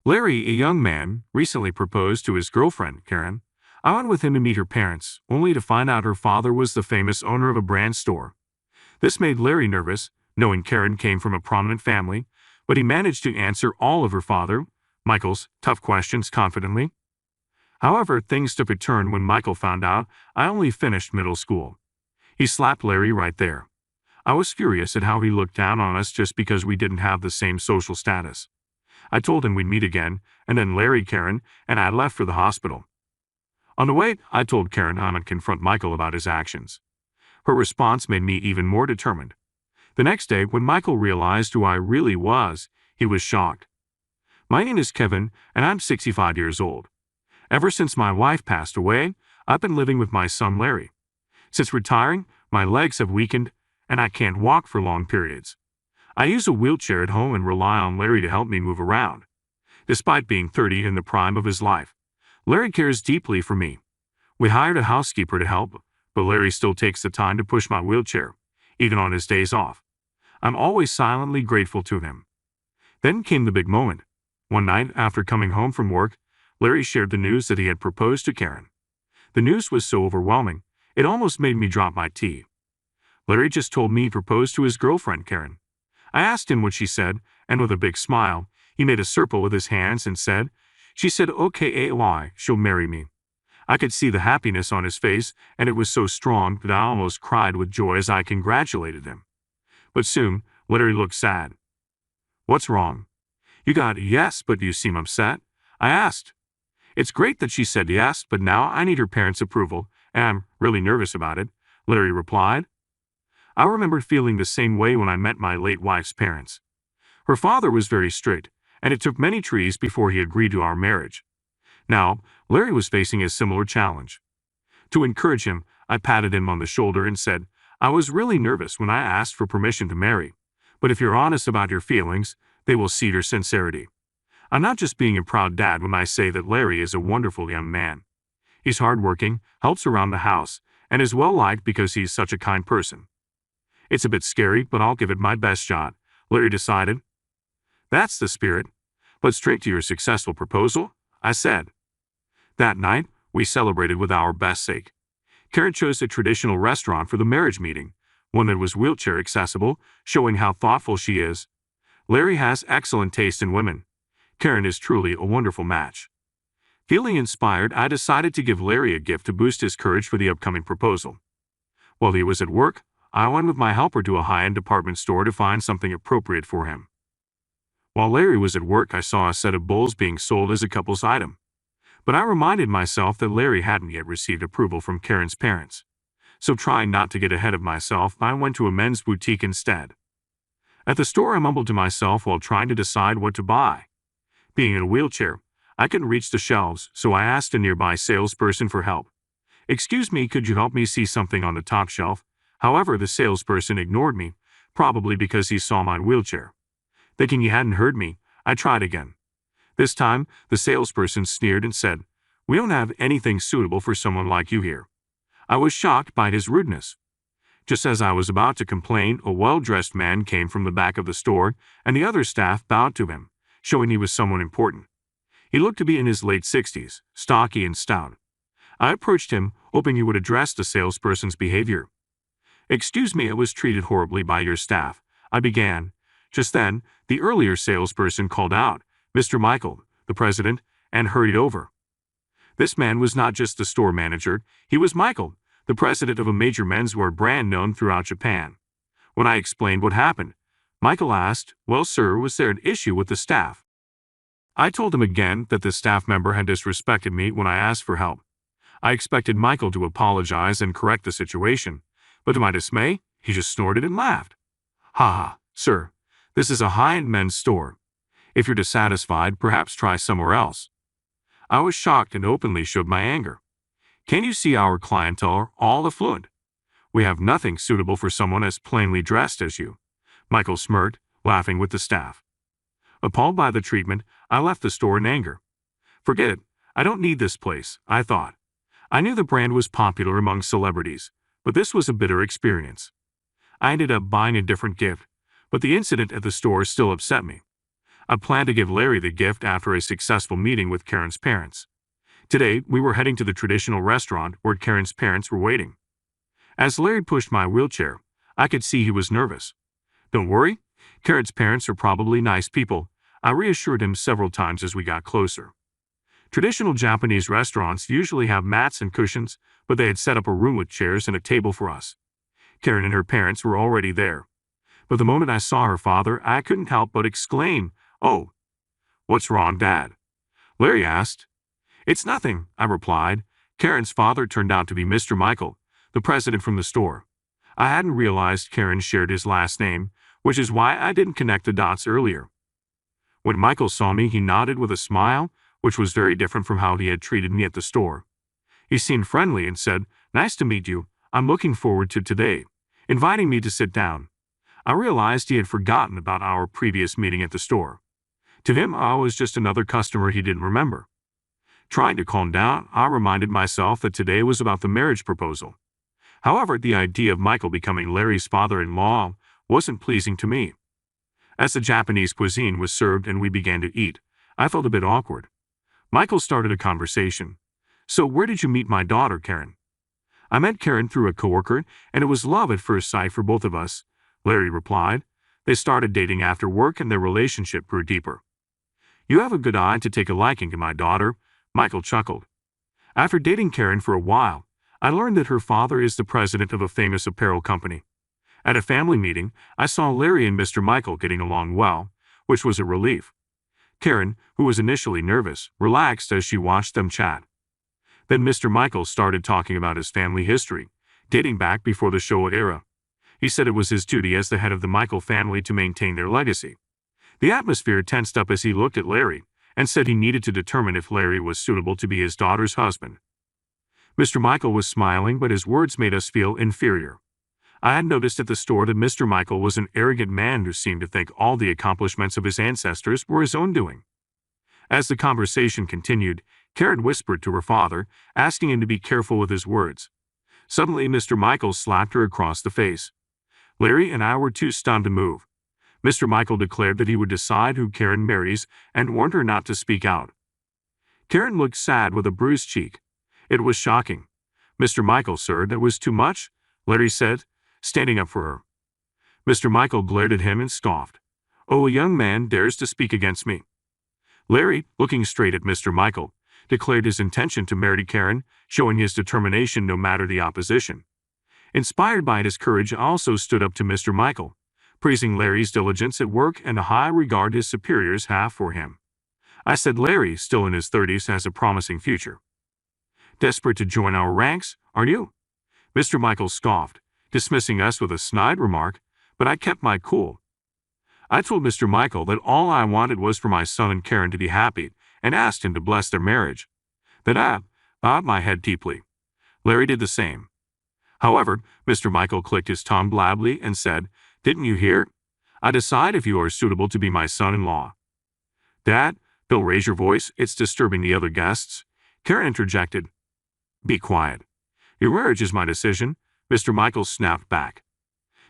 Larry, a young man, recently proposed to his girlfriend, Karen. I went with him to meet her parents, only to find out her father was the famous owner of a brand store. This made Larry nervous, knowing Karen came from a prominent family, but he managed to answer all of her father, Michael's, tough questions confidently. However, things took a turn when Michael found out I only finished middle school. He slapped Larry right there. I was furious at how he looked down on us just because we didn't have the same social status. I told him we'd meet again, and then Larry, Karen, and I left for the hospital. On the way, I told Karen I would confront Michael about his actions. Her response made me even more determined. The next day, when Michael realized who I really was, he was shocked. My name is Kevin, and I'm 65 years old. Ever since my wife passed away, I've been living with my son Larry. Since retiring, my legs have weakened, and I can't walk for long periods. I use a wheelchair at home and rely on Larry to help me move around. Despite being 30 in the prime of his life, Larry cares deeply for me. We hired a housekeeper to help, but Larry still takes the time to push my wheelchair, even on his days off. I'm always silently grateful to him. Then came the big moment. One night, after coming home from work, Larry shared the news that he had proposed to Karen. The news was so overwhelming, it almost made me drop my tea. Larry just told me he proposed to his girlfriend, Karen. I asked him what she said, and with a big smile, he made a circle with his hands and said, "She said okay, she'll marry me." I could see the happiness on his face, and it was so strong that I almost cried with joy as I congratulated him. But soon, Larry looked sad. "What's wrong? You got a yes, but you seem upset," I asked. "It's great that she said yes, but now I need her parents' approval, and I'm really nervous about it," Larry replied. I remembered feeling the same way when I met my late wife's parents. Her father was very strict, and it took many trees before he agreed to our marriage. Now, Larry was facing a similar challenge. To encourage him, I patted him on the shoulder and said, "I was really nervous when I asked for permission to marry, but if you're honest about your feelings, they will see your sincerity. I'm not just being a proud dad when I say that Larry is a wonderful young man. He's hardworking, helps around the house, and is well-liked because he's such a kind person. It's a bit scary, but I'll give it my best shot," Larry decided. "That's the spirit. But straight to your successful proposal," I said. That night, we celebrated with our best sake. Karen chose a traditional restaurant for the marriage meeting, one that was wheelchair accessible, showing how thoughtful she is. Larry has excellent taste in women. Karen is truly a wonderful match. Feeling inspired, I decided to give Larry a gift to boost his courage for the upcoming proposal. While he was at work, I went with my helper to a high-end department store to find something appropriate for him. While Larry was at work, I saw a set of bowls being sold as a couple's item. But I reminded myself that Larry hadn't yet received approval from Karen's parents. So trying not to get ahead of myself, I went to a men's boutique instead. At the store, I mumbled to myself while trying to decide what to buy. Being in a wheelchair, I couldn't reach the shelves, so I asked a nearby salesperson for help. "Excuse me, could you help me see something on the top shelf?" However, the salesperson ignored me, probably because he saw my wheelchair. Thinking he hadn't heard me, I tried again. This time, the salesperson sneered and said, "We don't have anything suitable for someone like you here." I was shocked by his rudeness. Just as I was about to complain, a well-dressed man came from the back of the store, and the other staff bowed to him, showing he was someone important. He looked to be in his late 60s, stocky and stout. I approached him, hoping he would address the salesperson's behavior. "Excuse me, I was treated horribly by your staff," I began. Just then, the earlier salesperson called out, "Mr. Michael, the president," and hurried over. This man was not just the store manager, he was Michael, the president of a major menswear brand known throughout Japan. When I explained what happened, Michael asked, "Well, sir, was there an issue with the staff?" I told him again that the staff member had disrespected me when I asked for help. I expected Michael to apologize and correct the situation, but to my dismay, he just snorted and laughed. "Ha ha, sir, this is a high-end men's store. If you're dissatisfied, perhaps try somewhere else." I was shocked and openly showed my anger. "Can't you see our clientele are all affluent? We have nothing suitable for someone as plainly dressed as you." Michael smirked, laughing with the staff. Appalled by the treatment, I left the store in anger. Forget it, I don't need this place, I thought. I knew the brand was popular among celebrities, but this was a bitter experience. I ended up buying a different gift, but the incident at the store still upset me. I planned to give Larry the gift after a successful meeting with Karen's parents. Today, we were heading to the traditional restaurant where Karen's parents were waiting. As Larry pushed my wheelchair, I could see he was nervous. "Don't worry, Karen's parents are probably nice people," I reassured him several times as we got closer. Traditional Japanese restaurants usually have mats and cushions, but they had set up a room with chairs and a table for us. Karen and her parents were already there. But the moment I saw her father, I couldn't help but exclaim, "Oh, what's wrong, Dad?" Larry asked. "It's nothing," I replied. Karen's father turned out to be Mr. Michael, the president from the store. I hadn't realized Karen shared his last name, which is why I didn't connect the dots earlier. When Michael saw me, he nodded with a smile, which was very different from how he had treated me at the store. He seemed friendly and said, "Nice to meet you. I'm looking forward to today," inviting me to sit down. I realized he had forgotten about our previous meeting at the store. To him, I was just another customer he didn't remember. Trying to calm down, I reminded myself that today was about the marriage proposal. However, the idea of Michael becoming Larry's father-in-law wasn't pleasing to me. As the Japanese cuisine was served and we began to eat, I felt a bit awkward. Michael started a conversation. "So where did you meet my daughter, Karen?" "I met Karen through a coworker, and it was love at first sight for both of us," Larry replied. "They started dating after work and their relationship grew deeper." "You have a good eye to take a liking to my daughter," Michael chuckled. After dating Karen for a while, I learned that her father is the president of a famous apparel company. At a family meeting, I saw Larry and Mr. Michael getting along well, which was a relief. Karen, who was initially nervous, relaxed as she watched them chat. Then Mr. Michael started talking about his family history, dating back before the Showa era. He said it was his duty as the head of the Michael family to maintain their legacy. The atmosphere tensed up as he looked at Larry and said he needed to determine if Larry was suitable to be his daughter's husband. Mr. Michael was smiling, but his words made us feel inferior. I had noticed at the store that Mr. Michael was an arrogant man who seemed to think all the accomplishments of his ancestors were his own doing. As the conversation continued, Karen whispered to her father, asking him to be careful with his words. Suddenly, Mr. Michael slapped her across the face. Larry and I were too stunned to move. Mr. Michael declared that he would decide who Karen marries and warned her not to speak out. Karen looked sad with a bruised cheek. It was shocking. "Mr. Michael, sir, that was too much," Larry said, standing up for her. Mr. Michael glared at him and scoffed. "Oh, a young man dares to speak against me." Larry, looking straight at Mr. Michael, declared his intention to marry Karen, showing his determination no matter the opposition. Inspired by his courage, I also stood up to Mr. Michael, praising Larry's diligence at work and the high regard his superiors have for him. I said Larry, still in his 30s, has a promising future. "Desperate to join our ranks, aren't you?" Mr. Michael scoffed, dismissing us with a snide remark, but I kept my cool. I told Mr. Michael that all I wanted was for my son and Karen to be happy and asked him to bless their marriage. Then I bowed my head deeply. Larry did the same. However, Mr. Michael clicked his tongue blably and said, "Didn't you hear? I decide if you are suitable to be my son-in-law." "Dad, don't raise your voice, it's disturbing the other guests," Karen interjected. "Be quiet. Your marriage is my decision," Mr. Michael snapped back.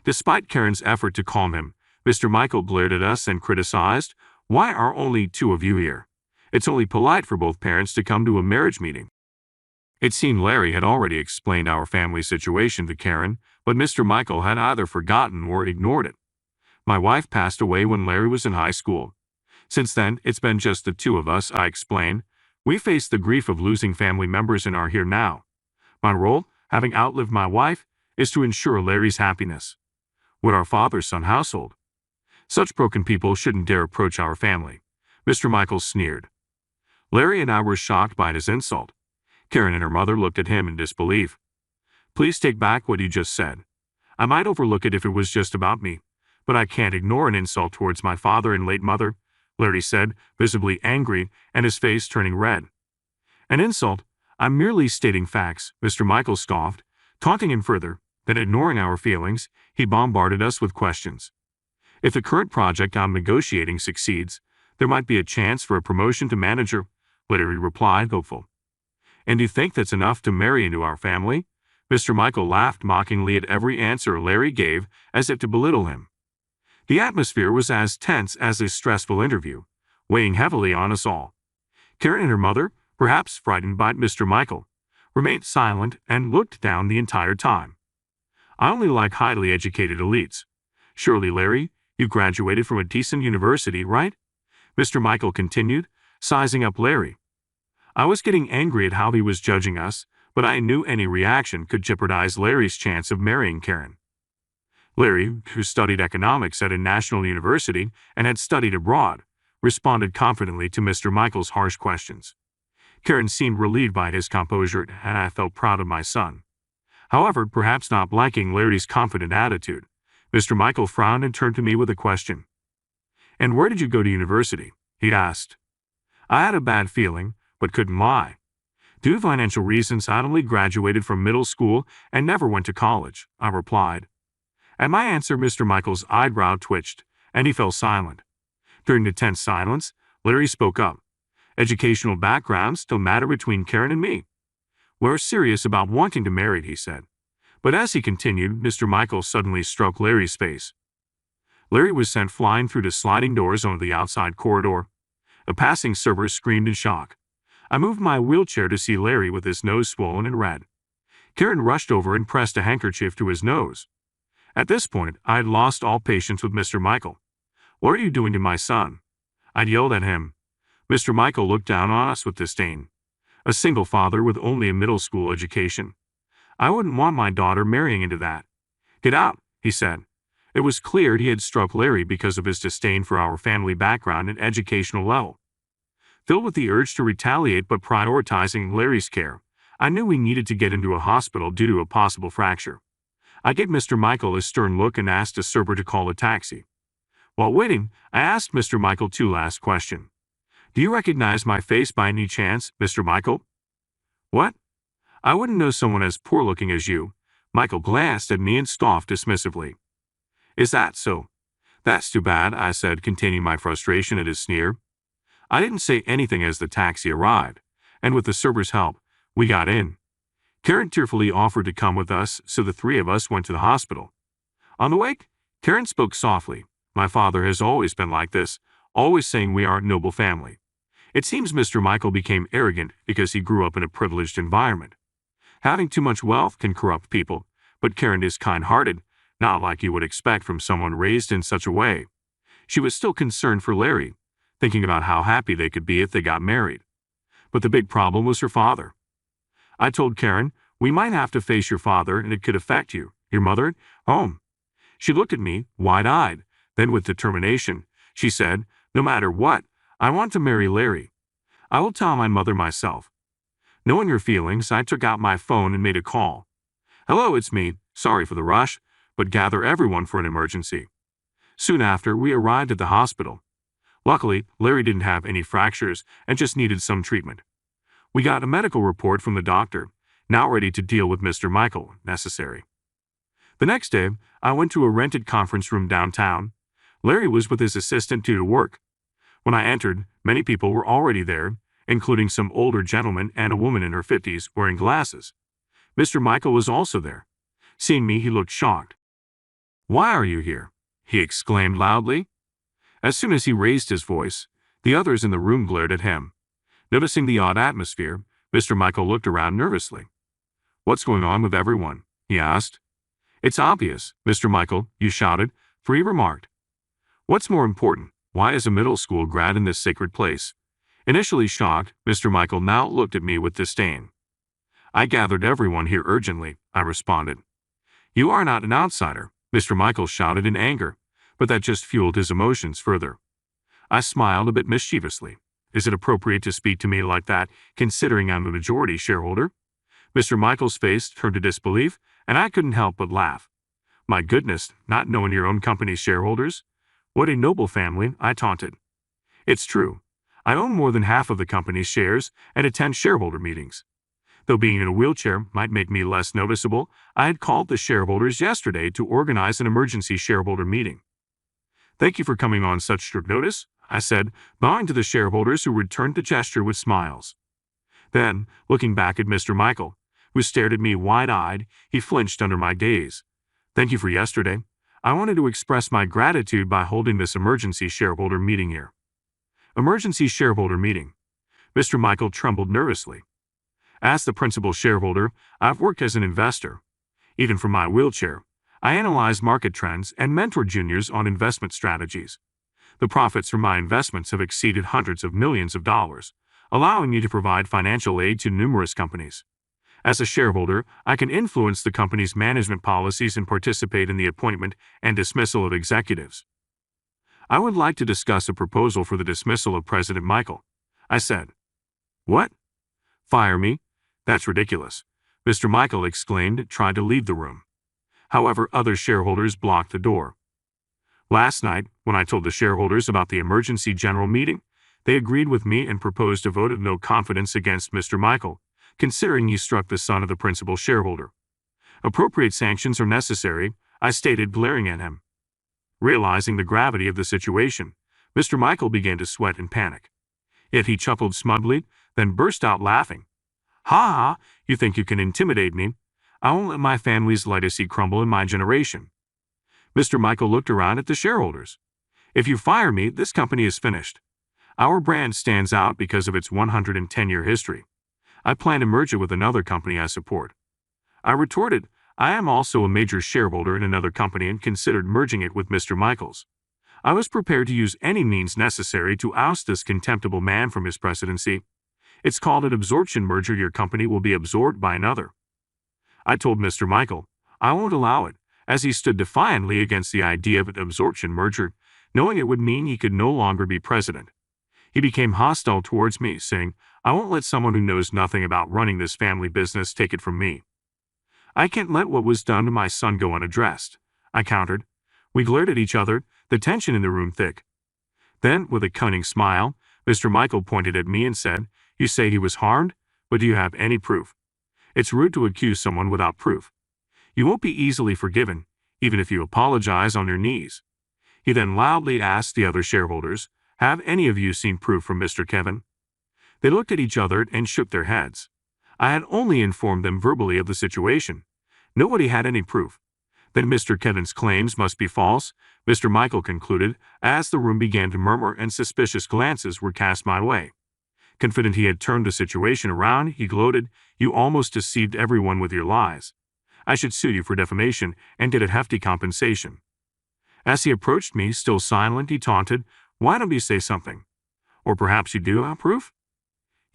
Despite Karen's effort to calm him, Mr. Michael glared at us and criticized, "Why are only two of you here? It's only polite for both parents to come to a marriage meeting." It seemed Larry had already explained our family situation to Karen, but Mr. Michael had either forgotten or ignored it. "My wife passed away when Larry was in high school. Since then, it's been just the two of us," I explained. "We faced the grief of losing family members and are here now. My role, having outlived my wife, is to ensure Larry's happiness. With our father-son household, such broken people shouldn't dare approach our family," Mr. Michael sneered. Larry and I were shocked by his insult. Karen and her mother looked at him in disbelief. "Please take back what you just said. I might overlook it if it was just about me, but I can't ignore an insult towards my father and late mother," Larry said, visibly angry and his face turning red. "An insult? I'm merely stating facts," Mr. Michael scoffed, taunting him further. Then, ignoring our feelings, he bombarded us with questions. "If the current project I'm negotiating succeeds, there might be a chance for a promotion to manager," Larry replied, hopeful. "And you think that's enough to marry into our family?" Mr. Michael laughed mockingly at every answer Larry gave, as if to belittle him. The atmosphere was as tense as a stressful interview, weighing heavily on us all. Karen and her mother, perhaps frightened by Mr. Michael, remained silent and looked down the entire time. I only like highly educated elites. Surely, Larry, you graduated from a decent university, right? Mr. Michael continued, sizing up Larry. I was getting angry at how he was judging us, but I knew any reaction could jeopardize Larry's chance of marrying Karen. Larry, who studied economics at a national university and had studied abroad, responded confidently to Mr. Michael's harsh questions. Karen seemed relieved by his composure, and I felt proud of my son. However, perhaps not liking Larry's confident attitude, Mr. Michael frowned and turned to me with a question. "And where did you go to university?" he asked. I had a bad feeling, but couldn't lie. Due to financial reasons, I only graduated from middle school and never went to college, I replied. At my answer, Mr. Michael's eyebrow twitched, and he fell silent. During the tense silence, Larry spoke up. Educational backgrounds still matter between Karen and me. We're serious about wanting to marry, he said. But as he continued, Mr. Michael suddenly stroked Larry's face. Larry was sent flying through the sliding doors onto the outside corridor. A passing server screamed in shock. I moved my wheelchair to see Larry with his nose swollen and red. Karen rushed over and pressed a handkerchief to his nose. At this point, I had lost all patience with Mr. Michael. "What are you doing to my son?" I'd yelled at him. Mr. Michael looked down on us with disdain. A single father with only a middle school education. I wouldn't want my daughter marrying into that. "Get out," he said. It was clear he had struck Larry because of his disdain for our family background and educational level. Filled with the urge to retaliate but prioritizing Larry's care, I knew we needed to get into a hospital due to a possible fracture. I gave Mr. Michael a stern look and asked a server to call a taxi. While waiting, I asked Mr. Michael two last questions. "Do you recognize my face by any chance, Mr. Michael?" "What? I wouldn't know someone as poor-looking as you." Michael glanced at me and scoffed dismissively. "Is that so? That's too bad," I said, containing my frustration at his sneer. I didn't say anything as the taxi arrived, and with the server's help, we got in. Karen tearfully offered to come with us, so the three of us went to the hospital. On the way, Karen spoke softly. "My father has always been like this, always saying we are a noble family." It seems Mr. Michael became arrogant because he grew up in a privileged environment. Having too much wealth can corrupt people, but Karen is kind-hearted, not like you would expect from someone raised in such a way. She was still concerned for Larry, thinking about how happy they could be if they got married. But the big problem was her father. I told Karen, "We might have to face your father and it could affect you. Your mother at home." She looked at me, wide-eyed. Then with determination, she said, "No matter what, I want to marry Larry. I will tell my mother myself." Knowing her feelings, I took out my phone and made a call. "Hello, it's me. Sorry for the rush, but gather everyone for an emergency." Soon after, we arrived at the hospital. Luckily, Larry didn't have any fractures and just needed some treatment. We got a medical report from the doctor, now ready to deal with Mr. Michael, necessary. The next day, I went to a rented conference room downtown. Larry was with his assistant due to work. When I entered, many people were already there, including some older gentlemen and a woman in her 50s wearing glasses. Mr. Michael was also there. Seeing me, he looked shocked. "Why are you here?" he exclaimed loudly. As soon as he raised his voice, the others in the room glared at him. Noticing the odd atmosphere, Mr. Michael looked around nervously. "What's going on with everyone?" he asked. "It's obvious, Mr. Michael," you shouted, for he remarked. "What's more important? Why is a middle school grad in this sacred place?" Initially shocked, Mr. Michael now looked at me with disdain. "I gathered everyone here urgently," I responded. "You are not an outsider," Mr. Michael shouted in anger, but that just fueled his emotions further. I smiled a bit mischievously. Is it appropriate to speak to me like that, considering I'm a majority shareholder? Mr. Michael's face turned to disbelief, and I couldn't help but laugh. "My goodness, not knowing your own company's shareholders? What a noble family," I taunted. "It's true. I own more than half of the company's shares and attend shareholder meetings. Though being in a wheelchair might make me less noticeable, I had called the shareholders yesterday to organize an emergency shareholder meeting." "Thank you for coming on such short notice," I said, bowing to the shareholders who returned the gesture with smiles. Then, looking back at Mr. Michael, who stared at me wide-eyed, he flinched under my gaze. "Thank you for yesterday. I wanted to express my gratitude by holding this emergency shareholder meeting here. Emergency shareholder meeting. Mr. Michael trembled nervously. As the principal shareholder, I've worked as an investor. Even from my wheelchair, I analyze market trends and mentor juniors on investment strategies. The profits from my investments have exceeded hundreds of millions of dollars, allowing me to provide financial aid to numerous companies. As a shareholder, I can influence the company's management policies and participate in the appointment and dismissal of executives. I would like to discuss a proposal for the dismissal of President Michael, I said. What? Fire me? That's ridiculous, Mr. Michael exclaimed and tried to leave the room. However, other shareholders blocked the door. Last night, when I told the shareholders about the emergency general meeting, they agreed with me and proposed a vote of no confidence against Mr. Michael, considering he struck the son of the principal shareholder. Appropriate sanctions are necessary, I stated, glaring at him. Realizing the gravity of the situation, Mr. Michael began to sweat and panic. Yet he chuckled smugly, then burst out laughing. Ha ha, you think you can intimidate me? I won't let my family's legacy crumble in my generation. Mr. Michael looked around at the shareholders. If you fire me, this company is finished. Our brand stands out because of its 110-year history. I plan to merge it with another company I support. I retorted, I am also a major shareholder in another company and considered merging it with Mr. Michael's. I was prepared to use any means necessary to oust this contemptible man from his presidency. It's called an absorption merger. Your company will be absorbed by another. I told Mr. Michael, I won't allow it, as he stood defiantly against the idea of an absorption merger, knowing it would mean he could no longer be president. He became hostile towards me, saying, I won't let someone who knows nothing about running this family business take it from me. I can't let what was done to my son go unaddressed, I countered. We glared at each other, the tension in the room thick. Then, with a cunning smile, Mr. Michael pointed at me and said, You say he was harmed, but do you have any proof? It's rude to accuse someone without proof. You won't be easily forgiven, even if you apologize on your knees. He then loudly asked the other shareholders, Have any of you seen proof from Mr. Kevin? They looked at each other and shook their heads. I had only informed them verbally of the situation. Nobody had any proof. Then Mr. Kevin's claims must be false, Mr. Michael concluded, as the room began to murmur and suspicious glances were cast my way. Confident he had turned the situation around, he gloated, You almost deceived everyone with your lies. I should sue you for defamation and get a hefty compensation. As he approached me, still silent, he taunted, Why don't you say something? Or perhaps you do have proof?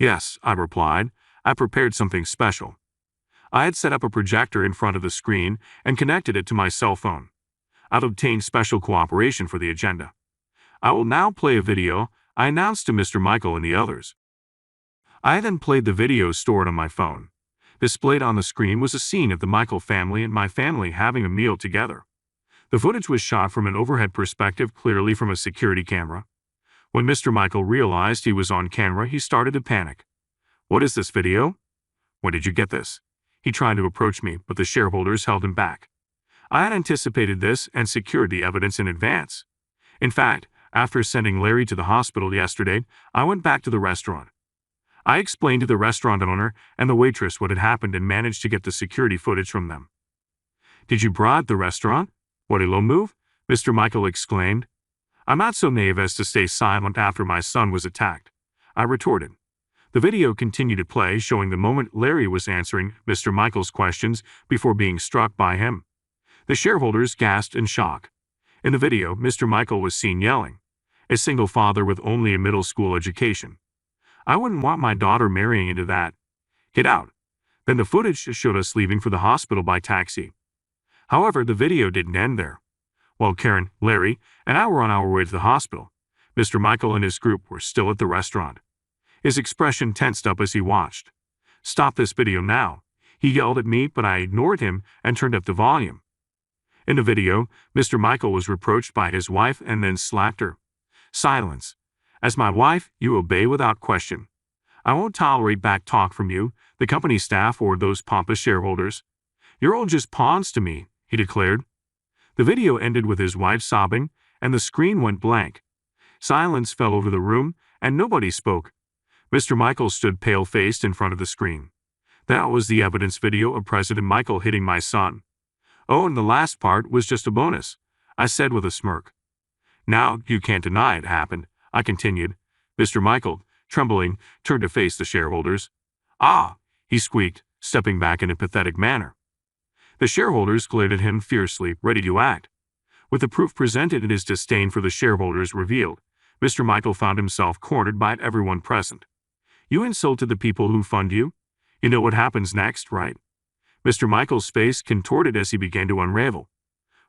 Yes, I replied. I prepared something special. I had set up a projector in front of the screen and connected it to my cell phone. I've obtained special cooperation for the agenda. I will now play a video, I announced to Mr. Michael and the others. I then played the video stored on my phone. Displayed on the screen was a scene of the Michael family and my family having a meal together. The footage was shot from an overhead perspective, clearly from a security camera. When Mr. Michael realized he was on camera, he started to panic. What is this video? Where did you get this? He tried to approach me, but the shareholders held him back. I had anticipated this and secured the evidence in advance. In fact, after sending Larry to the hospital yesterday, I went back to the restaurant. I explained to the restaurant owner and the waitress what had happened and managed to get the security footage from them. Did you bribe the restaurant? What a low move, Mr. Michael exclaimed. I'm not so naive as to stay silent after my son was attacked, I retorted. The video continued to play, showing the moment Larry was answering Mr. Michael's questions before being struck by him. The shareholders gasped in shock. In the video, Mr. Michael was seen yelling, a single father with only a middle school education. I wouldn't want my daughter marrying into that. Get out. Then the footage showed us leaving for the hospital by taxi. However, the video didn't end there. While Karen, Larry, and I were on our way to the hospital, Mr. Michael and his group were still at the restaurant. His expression tensed up as he watched. Stop this video now, he yelled at me, but I ignored him and turned up the volume. In the video, Mr. Michael was reproached by his wife and then slapped her. Silence. As my wife, you obey without question. I won't tolerate back talk from you, the company staff, or those pompous shareholders. You're all just pawns to me, he declared. The video ended with his wife sobbing, and the screen went blank. Silence fell over the room, and nobody spoke. Mr. Michael stood pale-faced in front of the screen. That was the evidence video of President Michael hitting my son. Oh, and the last part was just a bonus. I said with a smirk. Now, you can't deny it happened, I continued. Mr. Michael, trembling, turned to face the shareholders. Ah, he squeaked, stepping back in a pathetic manner. The shareholders glared at him fiercely, ready to act. With the proof presented and his disdain for the shareholders revealed, Mr. Michael found himself cornered by everyone present. You insulted the people who fund you? You know what happens next, right? Mr. Michael's face contorted as he began to unravel.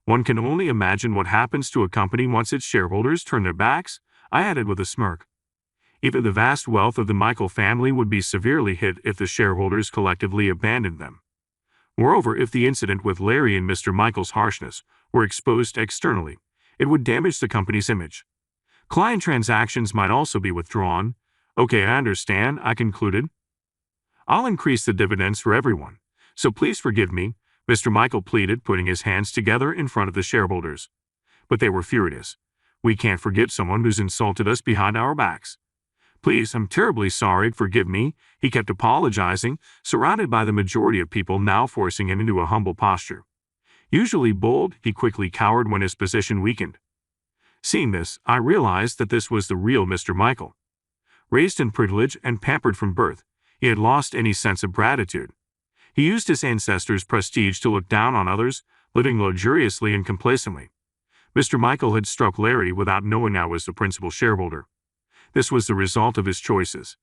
One can only imagine what happens to a company once its shareholders turn their backs, I added with a smirk. Even the vast wealth of the Michael family would be severely hit if the shareholders collectively abandoned them. Moreover, if the incident with Larry and Mr. Michael's harshness were exposed externally, it would damage the company's image. Client transactions might also be withdrawn. Okay, I understand, I concluded. I'll increase the dividends for everyone, so please forgive me, Mr. Michael pleaded, putting his hands together in front of the shareholders. But they were furious. We can't forgive someone who's insulted us behind our backs. Please, I'm terribly sorry, forgive me, he kept apologizing, surrounded by the majority of people now forcing him into a humble posture. Usually bold, he quickly cowered when his position weakened. Seeing this, I realized that this was the real Mr. Michael. Raised in privilege and pampered from birth, he had lost any sense of gratitude. He used his ancestors' prestige to look down on others, living luxuriously and complacently. Mr. Michael had struck Larry without knowing I was the principal shareholder. This was the result of his choices.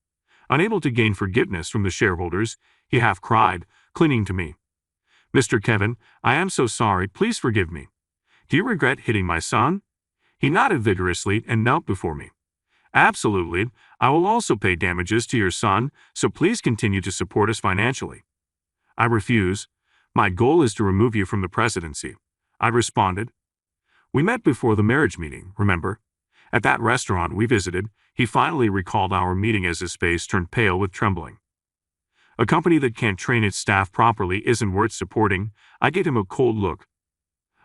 Unable to gain forgiveness from the shareholders, he half cried, clinging to me. Mr. Kevin, I am so sorry, please forgive me. Do you regret hitting my son? He nodded vigorously and knelt before me. Absolutely, I will also pay damages to your son, so please continue to support us financially. I refuse. My goal is to remove you from the presidency, I responded. We met before the marriage meeting, remember? At that restaurant we visited, he finally recalled our meeting as his face turned pale with trembling. A company that can't train its staff properly isn't worth supporting, I gave him a cold look.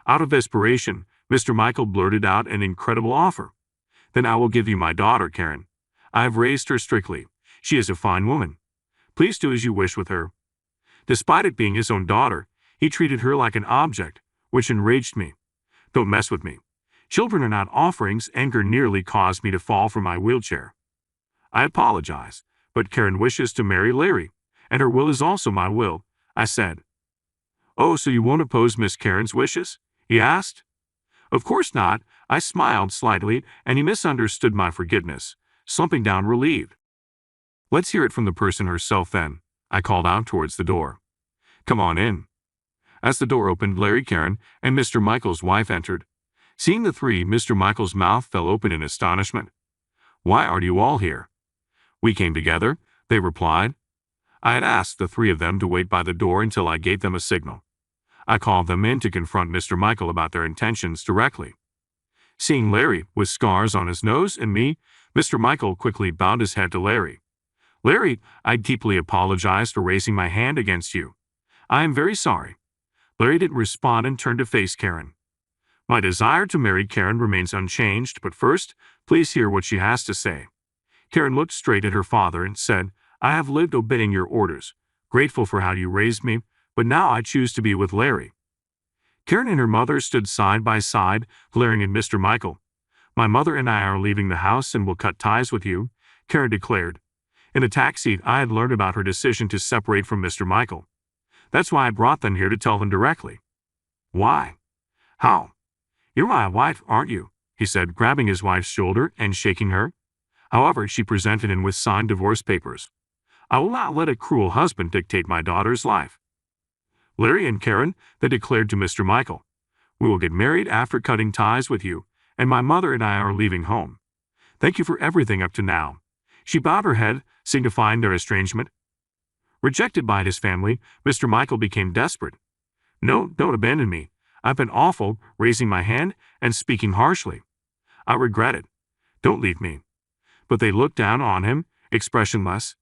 Out of desperation, Mr. Michael blurted out an incredible offer. Then I will give you my daughter, Karen. I have raised her strictly. She is a fine woman. Please do as you wish with her. Despite it being his own daughter, he treated her like an object, which enraged me. Don't mess with me. Children are not offerings. Anger nearly caused me to fall from my wheelchair. I apologize, but Karen wishes to marry Larry, and her will is also my will, I said. Oh, so you won't oppose Miss Karen's wishes? He asked. Of course not, I smiled slightly, and he misunderstood my forgiveness, slumping down relieved. Let's hear it from the person herself then, I called out towards the door. Come on in. As the door opened, Larry, Karen, and Mr. Michael's wife entered. Seeing the three, Mr. Michael's mouth fell open in astonishment. Why are you all here? We came together, they replied. I had asked the three of them to wait by the door until I gave them a signal. I called them in to confront Mr. Michael about their intentions directly. Seeing Larry with scars on his nose and me, Mr. Michael quickly bowed his head to Larry. Larry, I deeply apologize for raising my hand against you. I am very sorry. Larry didn't respond and turned to face Karen. My desire to marry Karen remains unchanged, but first, please hear what she has to say. Karen looked straight at her father and said, I have lived obeying your orders, grateful for how you raised me, but now I choose to be with Larry. Karen and her mother stood side by side, glaring at Mr. Michael. My mother and I are leaving the house and will cut ties with you, Karen declared. In the taxi, I had learned about her decision to separate from Mr. Michael. That's why I brought them here to tell them directly. Why? How? You're my wife, aren't you? He said, grabbing his wife's shoulder and shaking her. However, she presented him with signed divorce papers. I will not let a cruel husband dictate my daughter's life. Larry and Karen, they declared to Mr. Michael, we will get married after cutting ties with you, and my mother and I are leaving home. Thank you for everything up to now. She bowed her head, signifying their estrangement. Rejected by his family, Mr. Michael became desperate. No, don't abandon me. I've been awful, raising my hand and speaking harshly. I regret it. Don't leave me. But they looked down on him, expressionless.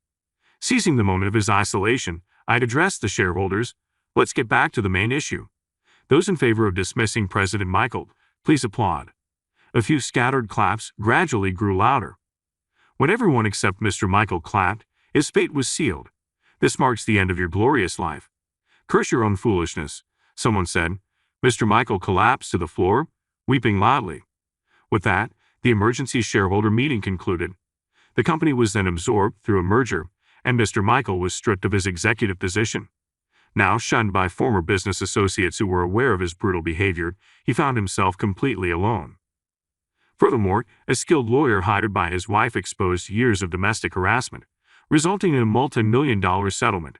Seizing the moment of his isolation, I'd addressed the shareholders. Let's get back to the main issue. Those in favor of dismissing President Michael, please applaud. A few scattered claps gradually grew louder. When everyone except Mr. Michael clapped, his fate was sealed. This marks the end of your glorious life. Curse your own foolishness, someone said. Mr. Michael collapsed to the floor. weeping loudly. With that, the emergency shareholder meeting concluded. The company was then absorbed through a merger, and Mr. Michael was stripped of his executive position. Now shunned by former business associates who were aware of his brutal behavior, he found himself completely alone. Furthermore, a skilled lawyer hired by his wife exposed years of domestic harassment, resulting in a multi-million-dollar settlement.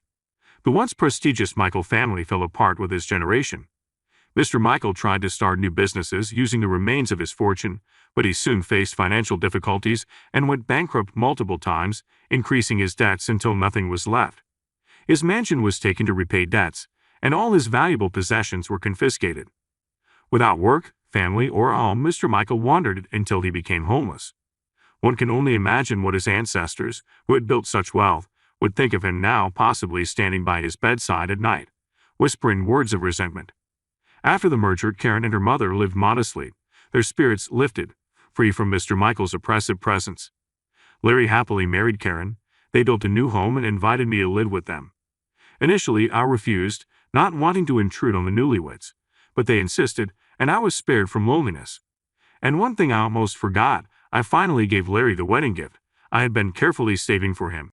The once prestigious Michael family fell apart with his generation. Mr. Michael tried to start new businesses using the remains of his fortune, but he soon faced financial difficulties and went bankrupt multiple times, increasing his debts until nothing was left. His mansion was taken to repay debts, and all his valuable possessions were confiscated. Without work, family, or home, Mr. Michael wandered until he became homeless. One can only imagine what his ancestors, who had built such wealth, would think of him now, possibly standing by his bedside at night, whispering words of resentment. After the merger, Karen and her mother lived modestly, their spirits lifted, free from Mr. Michael's oppressive presence. Larry happily married Karen. They built a new home and invited me to live with them. Initially, I refused, not wanting to intrude on the newlyweds, but they insisted, and I was spared from loneliness. And one thing I almost forgot, I finally gave Larry the wedding gift I had been carefully saving for him.